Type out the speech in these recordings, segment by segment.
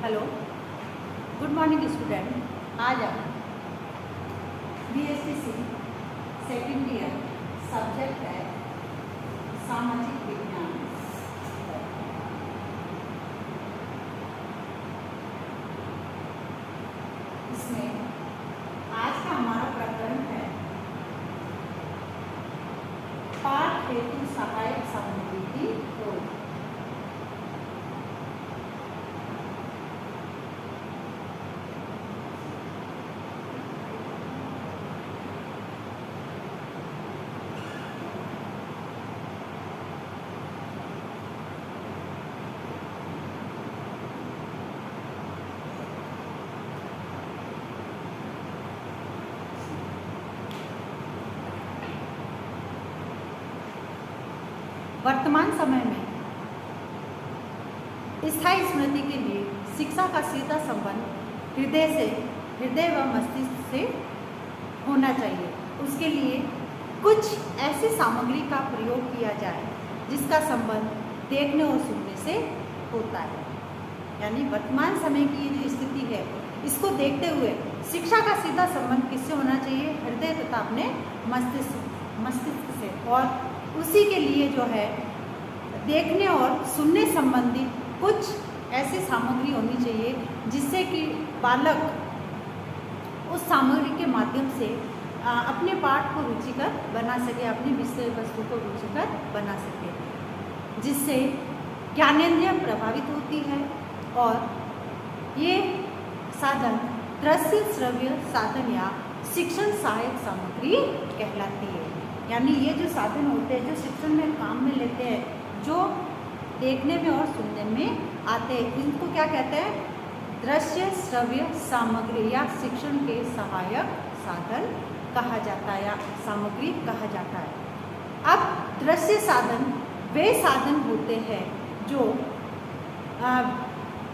Hello, good morning student. आज आप BSc second year subject है सामाजिक विज्ञान। इसमें आज का हमारा प्रकरण है पाठ हेतु सहायक सामग्री की खोज। वर्तमान समय में स्थायी स्मृति के लिए शिक्षा का सीधा संबंध हृदय व मस्तिष्क से होना चाहिए। उसके लिए कुछ ऐसी सामग्री का प्रयोग किया जाए जिसका संबंध देखने और सुनने से होता है। यानी वर्तमान समय की ये जो स्थिति है, इसको देखते हुए शिक्षा का सीधा संबंध किससे होना चाहिए? हृदय तथा अपने मस्तिष्क से। और उसी के लिए जो है देखने और सुनने संबंधी कुछ ऐसी सामग्री होनी चाहिए जिससे कि बालक उस सामग्री के माध्यम से अपने पाठ को रुचिकर बना सके, अपनी विषय वस्तु को रुचिकर बना सके, जिससे ज्ञानेंद्रिय प्रभावित होती है। और ये साधन दृश्य श्रव्य साधन या शिक्षण सहायक सामग्री कहलाती है। यानी ये जो साधन होते हैं, जो शिक्षण में काम में लेते हैं, जो देखने में और सुनने में आते हैं, इनको क्या कहते हैं? दृश्य श्रव्य सामग्री या शिक्षण के सहायक साधन कहा जाता है या सामग्री कहा जाता है। अब दृश्य साधन वे साधन होते हैं जो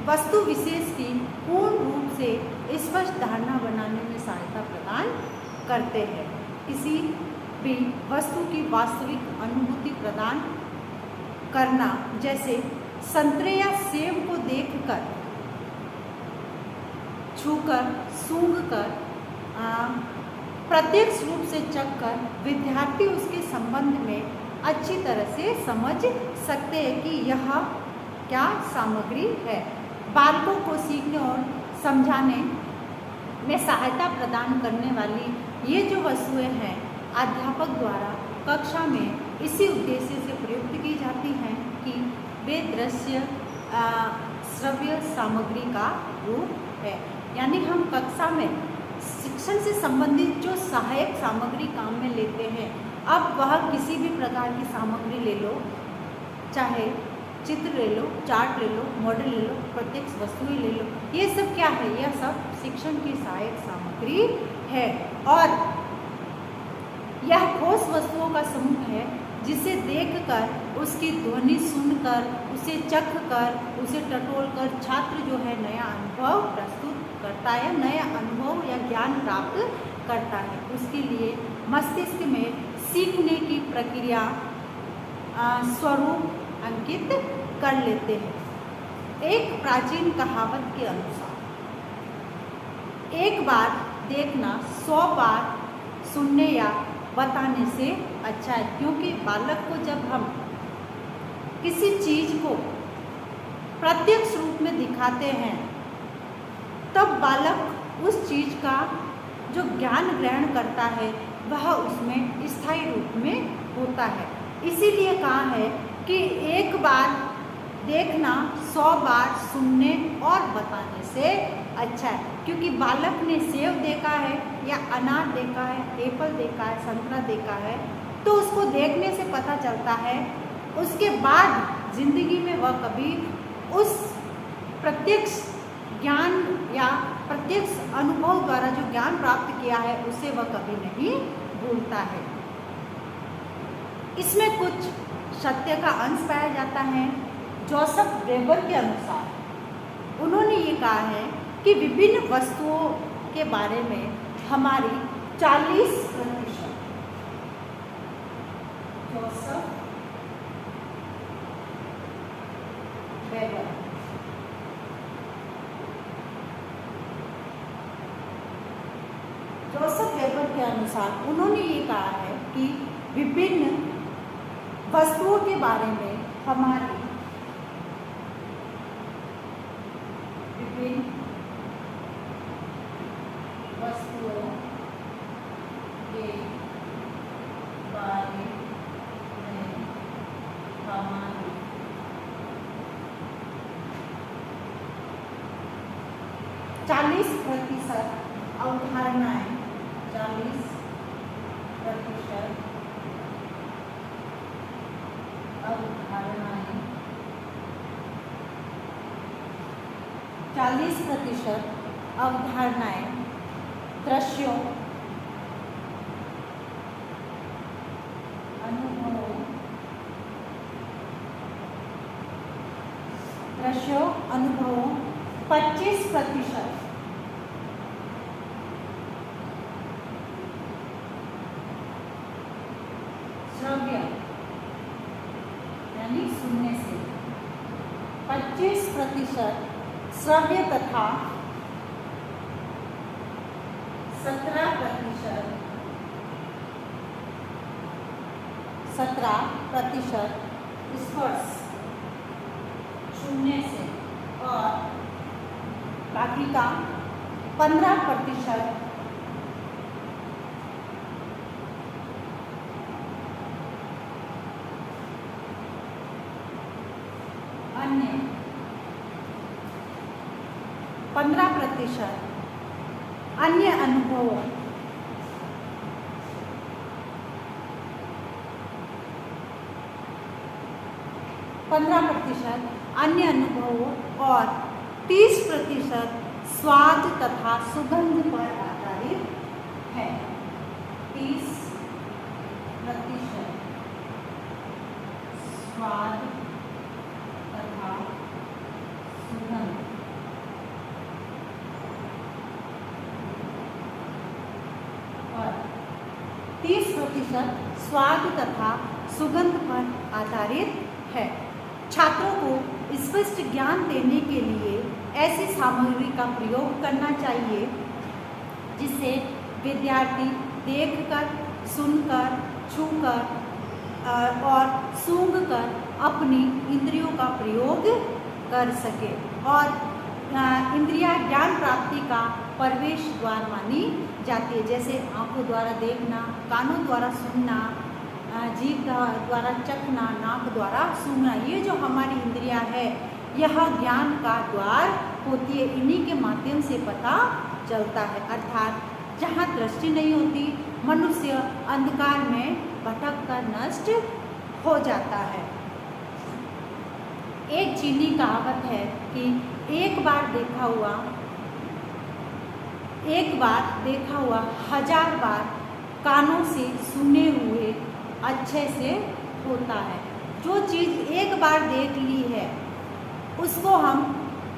वस्तु विशेष की पूर्ण रूप से स्पष्ट धारणा बनाने में सहायता प्रदान करते हैं। किसी भी वस्तु की वास्तविक अनुभूति प्रदान करना, जैसे संतरे या सेब को देखकर, छूकर, सूंघकर, प्रत्यक्ष रूप से चखकर विद्यार्थी उसके संबंध में अच्छी तरह से समझ सकते हैं कि यह क्या सामग्री है। बालकों को सीखने और समझाने में सहायता प्रदान करने वाली ये जो वस्तुएं हैं, अध्यापक द्वारा कक्षा में इसी उद्देश्य से प्रयुक्त की जाती हैं कि वे दृश्य श्रव्य सामग्री का रूप है। यानी हम कक्षा में शिक्षण से संबंधित जो सहायक सामग्री काम में लेते हैं, अब वह किसी भी प्रकार की सामग्री ले लो, चाहे चित्र ले लो, चार्ट ले लो, मॉडल ले लो, प्रत्यक्ष वस्तुएं ले लो, ये सब क्या है? यह सब शिक्षण की सहायक सामग्री है। और यह ठोस वस्तुओं का समूह है जिसे देखकर, उसकी ध्वनि सुनकर, उसे चखकर, उसे टटोलकर छात्र जो है नया अनुभव प्रस्तुत करता है, नया अनुभव या ज्ञान प्राप्त करता है। उसके लिए मस्तिष्क में सीखने की प्रक्रिया स्वरूप अंकित कर लेते हैं। एक प्राचीन कहावत के अनुसार एक बार देखना 100 बार सुनने या बताने से अच्छा है। क्योंकि बालक को जब हम किसी चीज को प्रत्यक्ष रूप में दिखाते हैं, तब बालक उस चीज का जो ज्ञान ग्रहण करता है वह उसमें स्थायी रूप में होता है। इसीलिए कहा है कि एक बार देखना 100 बार सुनने और बताने से अच्छा है। क्योंकि बालक ने सेब देखा है या अनार देखा है, एप्पल देखा है, संतरा देखा है, तो उसको देखने से पता चलता है। उसके बाद जिंदगी में वह कभी उस प्रत्यक्ष ज्ञान या प्रत्यक्ष अनुभव द्वारा जो ज्ञान प्राप्त किया है, उसे वह कभी नहीं भूलता है। इसमें कुछ सत्य का अंश पाया जाता है। जोसेफ वेबर के अनुसार उन्होंने ये कहा है कि विभिन्न वस्तुओं के बारे में हमारी 40%, जोसेफ वेबर के अनुसार उन्होंने ये कहा है कि विभिन्न वस्तुओं के बारे में हमारी विभिन्न वस्तुओं के बारे में हमारी 40% अवधारणाएं 40% अवधारणाएं 40% अवधारणाएं दृश्यों अनुभवों 25% श्रव्य यानी सुनने से 25% श्रव्य तथा 17% स्पर्श छूने से और बाकी का 15% अन्य 15% अन्य अनुभवों 15% अन्य अनुभवों और 30% स्वाद तथा सुगंध पर आधारित है। 30% स्वाद तथा सुगंध पर 30% स्वाद तथा सुगंध पर आधारित है। छात्रों को स्पष्ट ज्ञान देने के लिए ऐसी सामग्री का प्रयोग करना चाहिए जिससे विद्यार्थी देखकर, सुनकर, छूकर और सूंघकर अपनी इंद्रियों का प्रयोग कर सके और इंद्रियां ज्ञान प्राप्ति का प्रवेश द्वार मानी जाती है। जैसे आंखों द्वारा देखना, कानों द्वारा सुनना, जीभ द्वारा चखना, नाक द्वारा सूंघना, ये जो हमारी इंद्रियां है यह ज्ञान का द्वार होती है। इन्हीं के माध्यम से पता चलता है। अर्थात जहाँ दृष्टि नहीं होती मनुष्य अंधकार में भटक कर नष्ट हो जाता है। एक चीनी कहावत है कि एक बार देखा हुआ 1000 बार कानों से सुने हुए अच्छे से होता है। जो चीज़ एक बार देख ली है उसको हम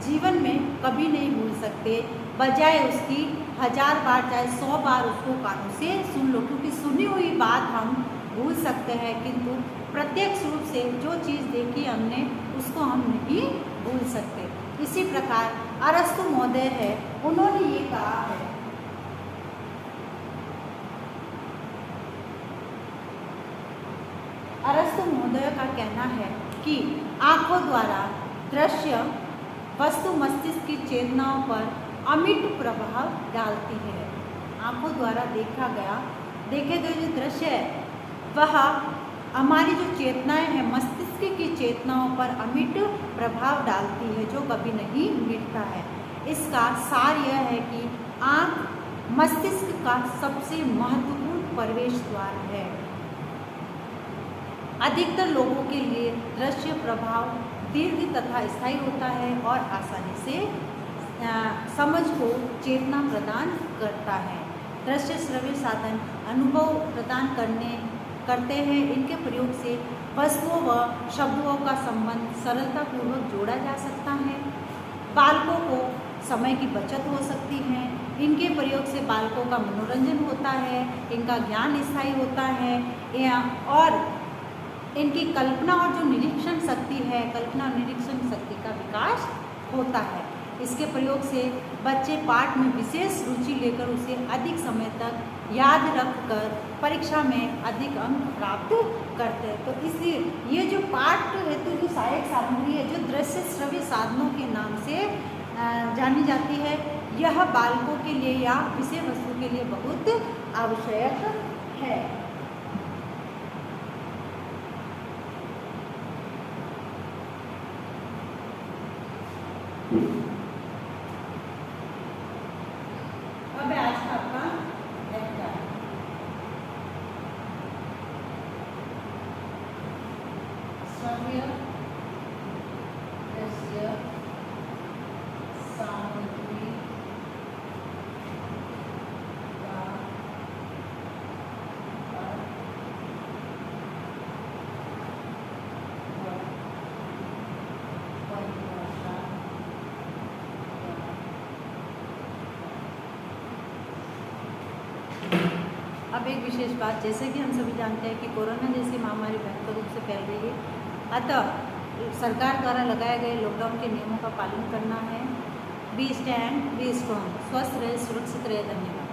जीवन में कभी नहीं भूल सकते, बजाय उसकी 1000 बार चाहे 100 बार उसको कानों से सुन लो, क्योंकि सुनी हुई बात हम भूल सकते हैं किंतु प्रत्यक्ष रूप से जो चीज़ देखी हमने उसको हम नहीं भूल सकते। इसी प्रकार अरस्तु महोदय है, उन्होंने ये कहा है अरस्तु महोदय का कहना है कि आंखों द्वारा दृश्य वस्तु मस्तिष्क की चेतनाओं पर अमिट प्रभाव डालती है। आंखों द्वारा देखे गए जो दृश्य है वह हमारी जो चेतनाएं हैं मस्तिष्क की चेतनाओं पर अमिट प्रभाव डालती है जो कभी नहीं मिटता है। इसका सार यह है कि आंख मस्तिष्क का सबसे महत्वपूर्ण प्रवेश द्वार है। अधिकतर लोगों के लिए दृश्य प्रभाव दीर्घ तथा स्थायी होता है और आसानी से समझ को चेतना प्रदान करता है। दृश्य श्रव्य साधन अनुभव प्रदान करते हैं। इनके प्रयोग से वस्तुओं व शब्दों का संबंध सरलतापूर्वक जोड़ा जा सकता है। बालकों को समय की बचत हो सकती है। इनके प्रयोग से बालकों का मनोरंजन होता है, इनका ज्ञान स्थायी होता है और इनकी कल्पना और जो निरीक्षण शक्ति है, कल्पना और निरीक्षण शक्ति का विकास होता है। इसके प्रयोग से बच्चे पाठ में विशेष रुचि लेकर उसे अधिक समय तक याद रखकर परीक्षा में अधिक अंक प्राप्त करते हैं। तो इसलिए ये जो पाठ हेतु जो सहायक सामग्री है, जो दृश्य श्रव्य साधनों के नाम से जानी जाती है, यह बालकों के लिए या विषय वस्तु के लिए बहुत आवश्यक है। अब आज का आपका लेक्चर श्रव्य दृश्य सामग्री का अब एक विशेष बात, जैसे कि हम सभी जानते हैं कि कोरोना जैसी महामारी भयंकर रूप से फैल रही है, अतः सरकार द्वारा लगाए गए लॉकडाउन के नियमों का पालन करना है। बी स्टैंड बी स्ट्रॉन्ग, स्वस्थ रहे, सुरक्षित रहे। धन्यवाद।